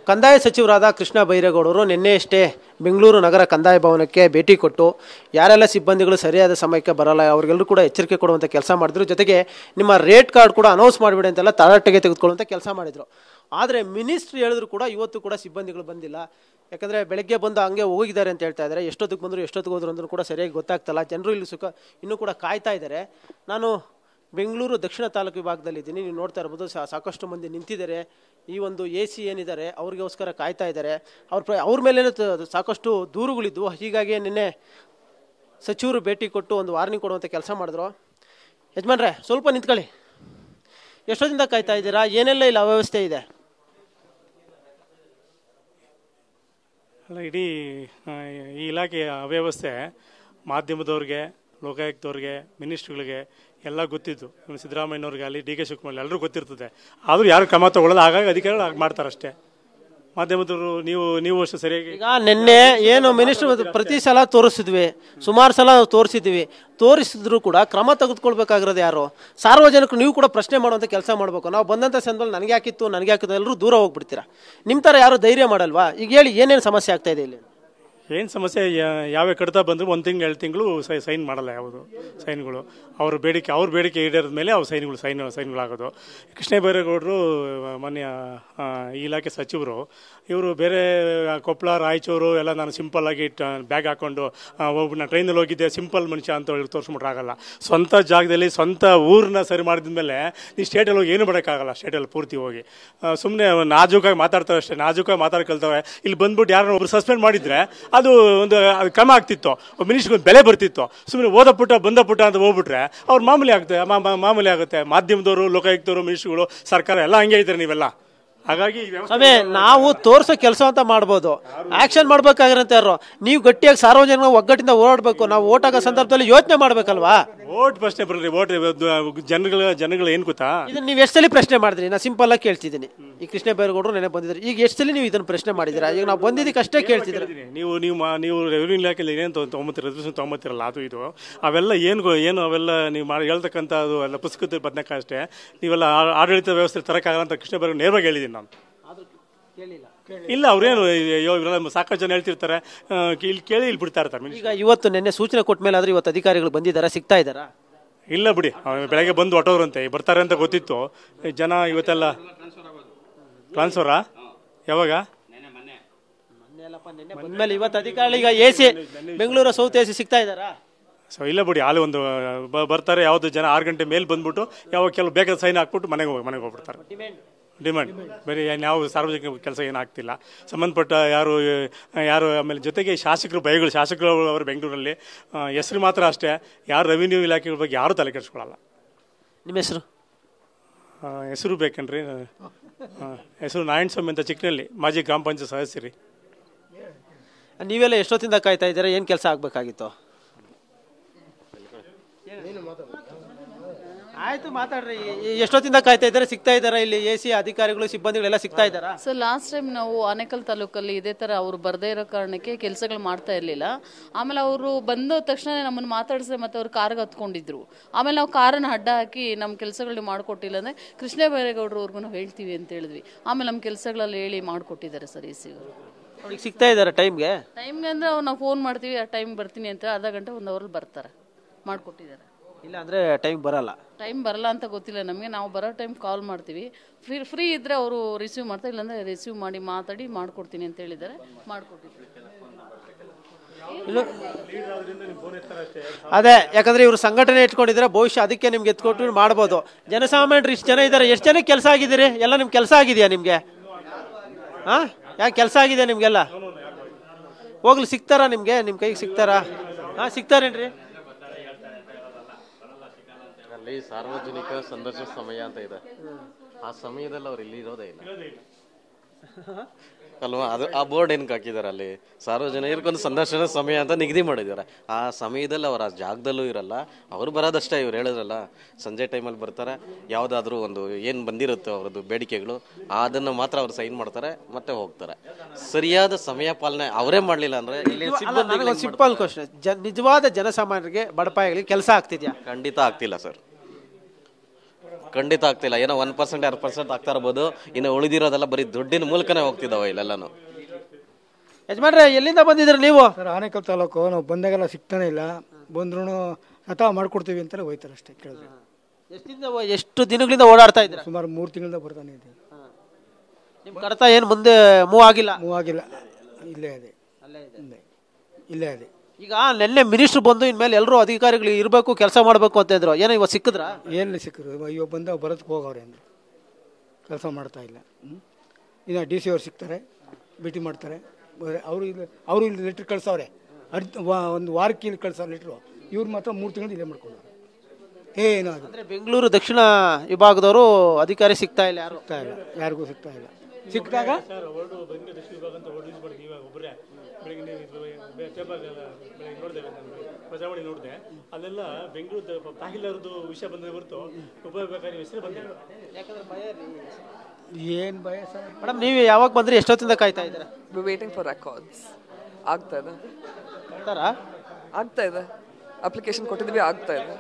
ಕಂದಾಯ ಸಚಿವರಾದ ಕೃಷ್ಣ ಬೈರೇಗೌಡರು ನಿನ್ನೆಯಷ್ಟೇ ಬೆಂಗಳೂರು ನಗರ ಕಂದಾಯ ಭವನಕ್ಕೆ ಭೇಟಿ ಕೊಟ್ಟು ಯಾರೆಲ್ಲ ಸಿಬ್ಬಂದಿಗಳು ಸರಿಯಾದ ಸಮಯಕ್ಕೆ ಬರಲ್ಲ ಅವರಿಗೆಲ್ಲರೂ ಕೂಡ ಎಚ್ಚರಿಕೆ ಕೊಡುವಂಥ ಕೆಲಸ ಮಾಡಿದ್ರು. ಜೊತೆಗೆ ನಿಮ್ಮ ರೇಟ್ ಕಾರ್ಡ್ ಕೂಡ ಅನೌನ್ಸ್ ಮಾಡಿಬಿಡಿ ಅಂತೆಲ್ಲ ತರಾಟೆಗೆ ತೆಗೆದುಕೊಳ್ಳುವಂಥ ಕೆಲಸ ಮಾಡಿದರು. ಆದರೆ ಮಿನಿಸ್ಟ್ರಿ ಹೇಳಿದ್ರು ಕೂಡ ಇವತ್ತು ಕೂಡ ಸಿಬ್ಬಂದಿಗಳು ಬಂದಿಲ್ಲ. ಯಾಕಂದರೆ ಬೆಳಗ್ಗೆ ಬಂದು ಹಂಗೆ ಹೋಗಿದ್ದಾರೆ ಅಂತ ಹೇಳ್ತಾ ಇದ್ದಾರೆ. ಎಷ್ಟೊತ್ತಿಗೆ ಬಂದರು ಎಷ್ಟೊತ್ತಿಗೆ ಹೋದ್ರು ಅಂದ್ರೂ ಕೂಡ ಸರಿಯಾಗಿ ಗೊತ್ತಾಗ್ತಲ್ಲ. ಜನರು ಇಲ್ಲಿ ಇನ್ನೂ ಕೂಡ ಕಾಯ್ತಾ ಇದ್ದಾರೆ. ನಾನು ಬೆಂಗಳೂರು ದಕ್ಷಿಣ ತಾಲೂಕು ವಿಭಾಗದಲ್ಲಿದ್ದೀನಿ. ನೀವು ನೋಡ್ತಾ ಇರ್ಬೋದು ಸಾಕಷ್ಟು ಮಂದಿ ನಿಂತಿದ್ದಾರೆ. ಈ ಒಂದು AC ಏನಿದ್ದಾರೆ ಅವ್ರಿಗೋಸ್ಕರ ಕಾಯ್ತಾ ಇದ್ದಾರೆ. ಅವ್ರ ಮೇಲೆ ಸಾಕಷ್ಟು ದೂರುಗಳಿದ್ವು. ಹೀಗಾಗಿ ನಿನ್ನೆ ಸಚಿವರು ಭೇಟಿ ಕೊಟ್ಟು ಒಂದು ವಾರ್ನಿಂಗ್ ಕೊಡುವಂಥ ಕೆಲಸ ಮಾಡಿದ್ರು. ಯಜಮಾನ್ರೆ ಸ್ವಲ್ಪ ನಿಂತ್ಕೊಳ್ಳಿ. ಎಷ್ಟೊತ್ತಿಂದ ಕಾಯ್ತಾ ಇದ್ದೀರಾ? ಏನೆಲ್ಲ ಇಲ್ಲ ಅವ್ಯವಸ್ಥೆ ಇದೆ? ಅಲ್ಲ, ಇಡೀ ಈ ಇಲಾಖೆಯ ಅವ್ಯವಸ್ಥೆ ಮಾಧ್ಯಮದವ್ರಿಗೆ, ಲೋಕಾಯುಕ್ತವ್ರಿಗೆ, ಮಿನಿಸ್ಟ್ರುಗಳಿಗೆ ಎಲ್ಲ ಗೊತ್ತಿದ್ದು. ಸಿದ್ದರಾಮಯ್ಯನವ್ರಿಗೆ ಅಲ್ಲಿ DK ಶಿವಕುಮಾರ್ ಎಲ್ಲರೂ ಗೊತ್ತಿರ್ತದೆ. ಆದರೂ ಯಾರು ಕ್ರಮ ತಗೊಳ್ಳೋದು. ಹಾಗಾಗಿ ಅಧಿಕಾರಿಗಳು ಹಾಗೆ ಮಾಡ್ತಾರೆ ಅಷ್ಟೇ. ಮಾಧ್ಯಮದವರು ನೀವು ಅಷ್ಟು ಸರಿಯಾಗಿ ಈಗ ನಿನ್ನೆ ಏನು ಮಿನಿಸ್ಟರ್ ಪ್ರತಿ ಸಲ ತೋರಿಸಿದ್ವಿ, ಸುಮಾರು ಸಲ ತೋರಿಸಿದ್ರು ಕೂಡ ಕ್ರಮ ತೆಗೆದುಕೊಳ್ಬೇಕಾಗಿರೋದು ಯಾರು? ಸಾರ್ವಜನಿಕರು. ನೀವು ಕೂಡ ಪ್ರಶ್ನೆ ಮಾಡುವಂಥ ಕೆಲಸ ಮಾಡಬೇಕು. ನಾವು ಬಂದಂಥ ಸಂದರ್ಭದಲ್ಲಿ ನನಗೆ ಹಾಕಿತ್ತು ಎಲ್ಲರೂ ದೂರ ಹೋಗ್ಬಿಡ್ತೀರಾ. ನಿಮ್ಮ ಥರ ಯಾರು ಧೈರ್ಯ ಮಾಡಲ್ವಾ? ಈಗ ಹೇಳಿ ಏನೇನು ಸಮಸ್ಯೆ ಆಗ್ತಾ ಇದೆ ಇಲ್ಲಿ? ಏನು ಸಮಸ್ಯೆ? ಯಾವ್ಯಾವ ಕಡಿತ ಬಂದರೂ 1 ತಿಂಗಳು 2 ತಿಂಗಳು ಸೈನ್ ಮಾಡಲ್ಲ ಯಾವುದು ಸೈನ್ಗಳು. ಅವ್ರ ಬೇಡಿಕೆ ಈಡೇರಿದ ಮೇಲೆ ಅವ್ರ ಸೈನ್ಗಳಾಗೋದು. ಕೃಷ್ಣ ಬೈರೇಗೌಡರು ಮಾನ್ಯ ಈ ಇಲಾಖೆ ಸಚಿವರು, ಇವರು ಬೇರೆ ಕೊಪ್ಪಳ, ರಾಯಚೂರು ಎಲ್ಲ ನಾನು ಸಿಂಪಲ್ಲಾಗಿ ಬ್ಯಾಗ್ ಹಾಕ್ಕೊಂಡು ಒಬ್ಬ ಟ್ರೈನಲ್ಲಿ ಹೋಗಿದ್ದೆ ಸಿಂಪಲ್ ಮನುಷ್ಯ ಅಂತ ಹೇಳಿ ತೋರಿಸ್ಬಿಟ್ರಾಗಲ್ಲ. ಸ್ವಂತ ಜಾಗದಲ್ಲಿ ಸ್ವಂತ ಊರನ್ನ ಸರಿ ಮಾಡಿದ ಮೇಲೆ ನೀವು ಸ್ಟೇಟಲ್ಲಿ ಹೋಗಿ ಏನು ಮಾಡೋಕ್ಕಾಗಲ್ಲ. ಸ್ಟೇಟಲ್ಲಿ ಪೂರ್ತಿ ಹೋಗಿ ಸುಮ್ಮನೆ ನಾಜೂಕಾಗಿ ಮಾತಾಡ್ತಾರೆ ಅಷ್ಟೇ. ನಾಜೂಕಾಗಿ ಮಾತಾಡ್ಕೊಳ್ತವೆ. ಇಲ್ಲಿ ಬಂದ್ಬಿಟ್ಟು ಯಾರನ್ನ ಒಬ್ರು ಸಸ್ಪೆಂಡ್ ಮಾಡಿದರೆ ಅದು ಕ್ರಮ ಆಗ್ತಿತ್ತು. ಮಿನಿಸ್ಟ್ರಿಗೆ ಒಂದು ಬೆಲೆ ಬರ್ತಿತ್ತು. ಸುಮ್ಮನೆ ಬಂದ ಪುಟ್ಟ ಅಂತ ಹೋಗ್ಬಿಟ್ರೆ ಅವ್ರು ಮಾಮೂಲಿ ಆಗುತ್ತೆ. ಮಾಧ್ಯಮದವರು, ಲೋಕಾಯುಕ್ತರು, ಮಿನಿಸ್ಟ್ರುಗಳು, ಸರ್ಕಾರ ಎಲ್ಲ ಹಂಗೆ ಇದ್ದಾರೆ ನೀವೆಲ್ಲ. ಹಾಗಾಗಿ ನಾವು ತೋರಿಸೋ ಕೆಲಸ ಅಂತ ಮಾಡ್ಬೋದು, ಆಕ್ಷನ್ ಮಾಡ್ಬೇಕಾಗಿರಂತ ಯಾರು? ನೀವು ಗಟ್ಟಿಯಾಗಿ ಸಾರ್ವಜನಿಕ ಒಗ್ಗಟ್ಟಿಂದ ಓಡಾಡಬೇಕು. ನಾವು ಓಟ್ ಆಗೋ ಸಂದರ್ಭದಲ್ಲಿ ಯೋಚನೆ ಮಾಡ್ಬೇಕಲ್ವಾ? ಓಟ್ ಪ್ರಶ್ನೆ ಬರಲಿ. ಓಟ್ ಜನಗಳು ಏನ್ ಗೊತ್ತಾ, ಇದನ್ನ ನೀವು ಎಷ್ಟು ಸಲ ಪ್ರಶ್ನೆ ಮಾಡಿದ್ರಿ? ನಾ ಸಿಂಪಲ್ ಆಗಿ ಕೇಳ್ತಿದ್ದೀನಿ. ಈ ಕೃಷ್ಣ ಬೈರೇಗೌಡರು ನೆನೆ ಬಂದಿದ್ದಾರೆ. ಈಗ ಎಷ್ಟು ಸಲ ನೀವು ಇದನ್ನ ಪ್ರಶ್ನೆ ಮಾಡಿದ್ದೀರಾ? ಈಗ ನಾವು ಬಂದಿದ್ದಕ್ಕೆ ಅಷ್ಟೇ ಕೇಳ್ತಿದ್ದೀರಾ. ನೀವು ರೆವಿನ್ಯೂ ಇಲಾಖೆಯಲ್ಲಿ ಏನೇನು ತೊಗೊಂಬತ್ತಿರಲ್ಲ ಅದು ಇದು ಅವೆಲ್ಲ ಏನು ಅವೆಲ್ಲ ನೀವು ಹೇಳ್ತಕ್ಕಂಥ ಅದು ಎಲ್ಲ ಪುಸ್ತಕದ ಬದನೇಕಾಯಿ ಅಷ್ಟೇ. ನೀವೆಲ್ಲ ಆಡಳಿತ ವ್ಯವಸ್ಥೆ ತರಕಾಗಲ್ಲ ಅಂತ ಕೃಷ್ಣ ಬೈರೇಗೌಡರು ನೇರವಾಗಿ ಹೇಳಿದ್ದೀನಿ ನಾನು. ಇಲ್ಲ, ಅವ್ರೇನು ಇವರೆಲ್ಲ ಸಾಕಷ್ಟು ಜನ ಹೇಳ್ತಿರ್ತಾರೆ, ಇಲ್ಲಿ ಕೇಳಿ ಇಲ್ಲಿ ಬಿಡ್ತಾ ಇರ್ತಾರೆ. ಈಗ ಇವತ್ತು ನಿನ್ನೆ ಸೂಚನೆ ಕೊಟ್ಟ ಮೇಲೆ ಆದ್ರೆ ಇವತ್ತು ಅಧಿಕಾರಿಗಳು ಬಂದಿದ್ದಾರೆ, ಸಿಗ್ತಾ ಇದ್ದಾರಾ? ಇಲ್ಲ ಬಿಡಿ, ಬೆಳಗ್ಗೆ ಬಂದು ಹೊಟ್ಟೋದ್ರಂತೆ, ಬರ್ತಾರೆ ಅಂತ ಗೊತ್ತಿತ್ತು. ಜನ ಇವತ್ತೆಲ್ಲ ಟ್ರಾನ್ಸ್ಫರಾ ಯಾವಾಗ? ಬಂದ್ಮೇಲೆ ಇವತ್ತು ಅಧಿಕಾರಿಗಳು ಈಗ AC ಬೆಂಗಳೂರು ಸೌತ್ AC ಸಿಗ್ತಾ ಇದ್ದಾರಾ? ಇಲ್ಲ ಬಿಡಿ, ಅಲ್ಲಿ ಒಂದು ಬರ್ತಾರೆ. ಯಾವ್ದು ಜನ 6 ಗಂಟೆ ಮೇಲೆ ಬಂದ್ಬಿಟ್ಟು ಯಾವಾಗ ಕೆಲವು ಬೇಕಾದ ಸೈನ್ ಹಾಕ್ಬಿಟ್ಟು ಮನೆಗೆ ಹೋಗ್ಬಿಡ್ತಾರೆ. ಡಿಮ್ಯಾಂಡ್ ಬೇರೆ ಯಾವ ಸಾರ್ವಜನಿಕ ಕೆಲಸ ಏನಾಗ್ತಿಲ್ಲ. ಸಂಬಂಧಪಟ್ಟ ಯಾರು ಆಮೇಲೆ ಜೊತೆಗೆ ಶಾಸಕರು ಅವರು ಬೆಂಗಳೂರಲ್ಲಿ ಹೆಸರು ಮಾತ್ರ ಅಷ್ಟೇ. ಯಾರು ರೆವಿನ್ಯೂ ಇಲಾಖೆ ಬಗ್ಗೆ ಯಾರು ತಲೆ ಕೆಡಿಸ್ಕೊಳ್ಳಲ್ಲ. ನಿಮ್ಮ ಹೆಸರು ಬೇಕನ್ರಿ? ಹೆಸರು ನಾರಾಯಣಸ್ವಾಮಿ ಅಂತ, ಚಿಕ್ಕನಲ್ಲಿ ಮಾಜಿ ಗ್ರಾಮ ಪಂಚಾಯತ್ ಸದಸ್ಯರಿ. ನೀವೆಲ್ಲ ಎಷ್ಟೊತ್ತಿಂದ ಕಾಯ್ತಾ ಇದ್ದೀರಾ? ಏನು ಕೆಲಸ ಆಗಬೇಕಾಗಿತ್ತು? ಆಯ್ತು, ಮಾತಾಡ್ರಿ. ಎಷ್ಟೊತ್ತಿಂದ ಕಾಯ್ತಾ ಇದ್ದಾರೆ? ಸಿಗ್ತಾ ಇದ್ದಾರಾ ಇಲ್ಲಿ AC ಅಧಿಕಾರಿಗಳು, ಸಿಬ್ಬಂದಿಗಳೆಲ್ಲ ಸಿಗ್ತಾ ಇದ್ದಾರಾ? ಸರ್, ಲಾಸ್ಟ್ ಟೈಮ್ ನಾವು ಆನೇಕಲ್ ತಾಲೂಕಲ್ಲಿ ಇದೇ ತರ ಅವ್ರು ಬರ್ದೇ ಇರೋ ಕಾರಣಕ್ಕೆ ಕೆಲಸಗಳು ಮಾಡ್ತಾ ಇರ್ಲಿಲ್ಲ. ಆಮೇಲೆ ಅವರು ಬಂದ ತಕ್ಷಣ ನಮ್ಮನ್ನು ಮಾತಾಡಿಸಿ ಮತ್ತೆ ಅವ್ರು ಕಾರ್ಗೆ ಹತ್ಕೊಂಡಿದ್ರು. ಆಮೇಲೆ ನಾವು ಕಾರನ್ನ ಅಡ್ಡ ಹಾಕಿ ನಮ್ಮ ಕೆಲಸಗಳನ್ನ ಮಾಡ್ಕೊಟ್ಟಿಲ್ಲ ಅಂದ್ರೆ ಕೃಷ್ಣ ಬೈರೇಗೌಡರವ್ರಿಗೂ ನಾವು ಹೇಳ್ತೀವಿ ಅಂತ ಹೇಳಿದ್ವಿ. ಆಮೇಲೆ ನಮ್ಮ ಕೆಲಸಗಳಲ್ಲಿ ಹೇಳಿ ಮಾಡ್ಕೊಟ್ಟಿದ್ದಾರೆ ಸರ್ AC ಅವರು. ಅವ್ರಿಗೆ ಸಿಗ್ತಾ ಇದ್ದಾರೆ ಟೈಮ್ಗೆ ಅಂದ್ರೆ ನಾವು ಫೋನ್ ಮಾಡ್ತೀವಿ, ಆ ಟೈಮ್ ಬರ್ತೀನಿ ಅಂತ, ಅರ್ಧ ಗಂಟೆ 1 ಅವರಲ್ಲಿ ಬರ್ತಾರೆ, ಮಾಡ್ಕೊಟ್ಟಿದ್ದಾರೆ. ಇಲ್ಲ ಅಂದ್ರೆ ಟೈಮ್ ಬರಲ್ಲ ಅಂತ ಗೊತ್ತಿಲ್ಲ ನಮಗೆ. ನಾವು ಬರೋ ಟೈಮ್ ಕಾಲ್ ಮಾಡ್ತೀವಿ. ಫ್ರೀ ಇದ್ರೆ ಅವರು ರಿಸೀವ್ ಮಾಡ್ತಾರೆ, ಇಲ್ಲಾಂದ್ರೆ ರಿಸೀವ್ ಮಾಡಿ ಮಾತಾಡಿ ಮಾಡ್ಕೊಡ್ತೀನಿ ಅಂತ ಹೇಳಿದ್ದಾರೆ, ಮಾಡ್ಕೊಟ್ಟಿದ್ದಾರೆ. ಅದೇ, ಯಾಕಂದ್ರೆ ಇವರು ಸಂಘಟನೆ ಇಟ್ಕೊಂಡಿದ್ರೆ ಬಹುಶಃ ಅದಕ್ಕೆ ನಿಮ್ಗೆ ಎತ್ಕೊಟ್ಟು ಮಾಡ್ಬೋದು. ಜನಸಾಮಾನ್ಯರು ಇಷ್ಟು ಜನ ಇದ್ದಾರೆ, ಎಷ್ಟು ಜನಕ್ಕೆ ಕೆಲಸ ಆಗಿದ್ದೀರಿ? ಎಲ್ಲ ನಿಮ್ಗೆ ಕೆಲಸ ಆಗಿದೆಯಾ ನಿಮ್ಗೆ? ಯಾಕೆ ಕೆಲಸ ಆಗಿದೆ ನಿಮ್ಗೆಲ್ಲ? ಹೋಗ್ಲಿ, ಸಿಗ್ತಾರಾ ನಿಮ್ಗೆ? ನಿಮ್ ಕೈಗೆ ಸಿಗ್ತಾರಾ? ಸಿಗ್ತಾರೇನ್ರಿ? ಅಲ್ಲಿ ಸಾರ್ವಜನಿಕ ಸಂದರ್ಶನ ಸಮಯ ಅಂತ ಇದೆ. ಆ ಸಮಯದಲ್ಲಿ ಅವ್ರು ಇಲ್ಲಿ ಇರೋದೇ ಇಲ್ಲ ಅಲ್ವಾ? ಅದು ಆ ಬೋರ್ಡ್ ಏನಕ್ಕೆ ಹಾಕಿದಾರೆ? ಅಲ್ಲಿ ಸಾರ್ವಜನಿಕರಿಗೊಂದು ಸಂದರ್ಶನ ಸಮಯ ಅಂತ ನಿಗದಿ ಮಾಡಿದ್ದಾರೆ. ಆ ಸಮಯದಲ್ಲಿ ಅವ್ರು ಆ ಜಾಗದಲ್ಲೂ ಇರಲ್ಲ. ಅವ್ರು ಬರೋದಷ್ಟೇ. ಇವ್ರು ಹೇಳಿದ್ರಲ್ಲ, ಸಂಜೆ ಟೈಮಲ್ಲಿ ಬರ್ತಾರೆ, ಯಾವುದಾದ್ರೂ ಒಂದು ಏನು ಬಂದಿರುತ್ತೋ ಅವ್ರದ್ದು ಬೇಡಿಕೆಗಳು ಅದನ್ನು ಮಾತ್ರ ಅವ್ರು ಸೈನ್ ಮಾಡ್ತಾರೆ, ಮತ್ತೆ ಹೋಗ್ತಾರೆ. ಸರಿಯಾದ ಸಮಯ ಪಾಲನೆ ಅವರೇ ಮಾಡಲಿಲ್ಲ ಅಂದ್ರೆ ಸಿಂಪಲ್ ಕ್ವಶನ್, ನಿಜವಾದ ಜನಸಾಮಾನ್ಯರಿಗೆ ಬಡಪಾಯಿಗಳಿಗೆ ಕೆಲಸ ಆಗ್ತಿದ್ಯಾ? ಖಂಡಿತ ಆಗ್ತಿಲ್ಲ ಸರ್. ಖಂಡಿತ ಆಗ್ತಿಲ್ಲ. ಏನೋ 1% 2% ಆಗ್ತಾ ಇರ್ಬೋದು. ಇನ್ನು ಉಳಿದಿರೋದೆಲ್ಲ ಬರೀ ದುಡ್ಡಿನ ಮೂಲಕನೇ ಹೋಗ್ತಿದ್ದಾವೆ ಇಲ್ಲೆಲ್ಲಾನು. ಯಜಮಾನ್ರೆ, ಎಲ್ಲಿಂದ ಬಂದಿದ್ರಿ ನೀವು? ಸರ್, ಆನೇಕಲ್ ತಾಲೂಕು. ನಾವು ಬಂದಾಗೆಲ್ಲ ಸಿಗ್ತಾನೆ ಇಲ್ಲ, ಬಂದ್ರೂ ಸತ ಮಾಡ್ಕೊಡ್ತೀವಿ ಅಂತಲೇ ಹೋಯ್ತಾರೆ ಅಷ್ಟೇ. ಕೇಳಿದ್ರೆ ಎಷ್ಟು ದಿನಗಳಿಂದ ಓಡಾಡ್ತಾ ಇದ್ದೀರಾ? ಸುಮಾರು 3 ತಿಂಗಳಿಂದ ಬರ್ತಾನೆ ಇದೆ. ನಿಮ್ಮ ಕಡತ ಏನು ಮುಂದೆ ಮೂವ್ ಆಗಿಲ್ಲ? ಮೂವ್ ಆಗಿಲ್ಲ, ಇಲ್ಲೇ ಇದೆ. ಈಗ ನಿನ್ನೆ ಮಿನಿಸ್ಟ್ರು ಬಂದು ಇನ್ಮೇಲೆ ಎಲ್ಲರೂ ಅಧಿಕಾರಿಗಳು ಇರಬೇಕು, ಕೆಲಸ ಮಾಡಬೇಕು ಅಂತ ಇದ್ರು. ಏನೋ ಇವತ್ತು ಸಿಕ್ಕಿದ್ರಾ? ಎಲ್ಲಿ ಸಿಕ್ಕರು? ಅಯ್ಯೋ ಬಂದ ಬರೋದಕ್ಕೆ ಹೋಗವ್ರೆ ಅಂದ್ರೆ ಕೆಲಸ ಮಾಡ್ತಾ ಇಲ್ಲ. ಇನ್ನು DC ಅವ್ರು ಸಿಗ್ತಾರೆ, ಭೇಟಿ ಮಾಡ್ತಾರೆ. ಅವರು ಇಲ್ಲಿ ಲೆಟ್ರ್ ಕಳ್ಸವ್ರೆ, ಒಂದು ವಾರಕ್ಕೆ ಇಲ್ಲಿ ಕಳ್ಸವ್ರೆ ಲೆಟ್ರು. ಇವ್ರು ಮಾತ್ರ 3 ತಿಂಗಳು ಇಲ್ಲೇ ಮಾಡ್ಕೊಂಡವ್ರೆ. ಏನೋ ಅಂದರೆ ಬೆಂಗಳೂರು ದಕ್ಷಿಣ ವಿಭಾಗದವರು ಅಧಿಕಾರಿ ಸಿಗ್ತಾ ಇಲ್ಲ, ಯಾರಿಗೂ ಸಿಗ್ತಾ ಇಲ್ಲ. ಸಿಕ್ಕಿದಾಗ ಪ್ರಜಾವಾಣಿ ನೋಡಿದೆ, ಅಲ್ಲೆಲ್ಲ ಬೆಂಗಳೂರು ತಾಹಿಲರದು ವಿಷಯ ಬಂದ ಹೊರತು ಉಪವಿಭಾಗಾರಿ ಹೆಸರು ಬಂದಿಲ್ಲ. ಏನು ಭಯ ಸರ್? ಮೇಡಮ್, ನೀವು ಯಾವಾಗ ಬಂದ್ರಿ? ಎಷ್ಟೊತ್ತಿಂದ ಕಾಯ್ತಾ ಇದ್ದೀರಾ? Waiting for records. ಆಗ್ತಾ ಇದೆ ಬರ್ತಾರಾ? ಆಗ್ತಾ ಇದೆ. ಅಪ್ಲಿಕೇಶನ್ ಕೊಟ್ಟಿದ್ವಿ, ಆಗ್ತಾ ಇದೆ.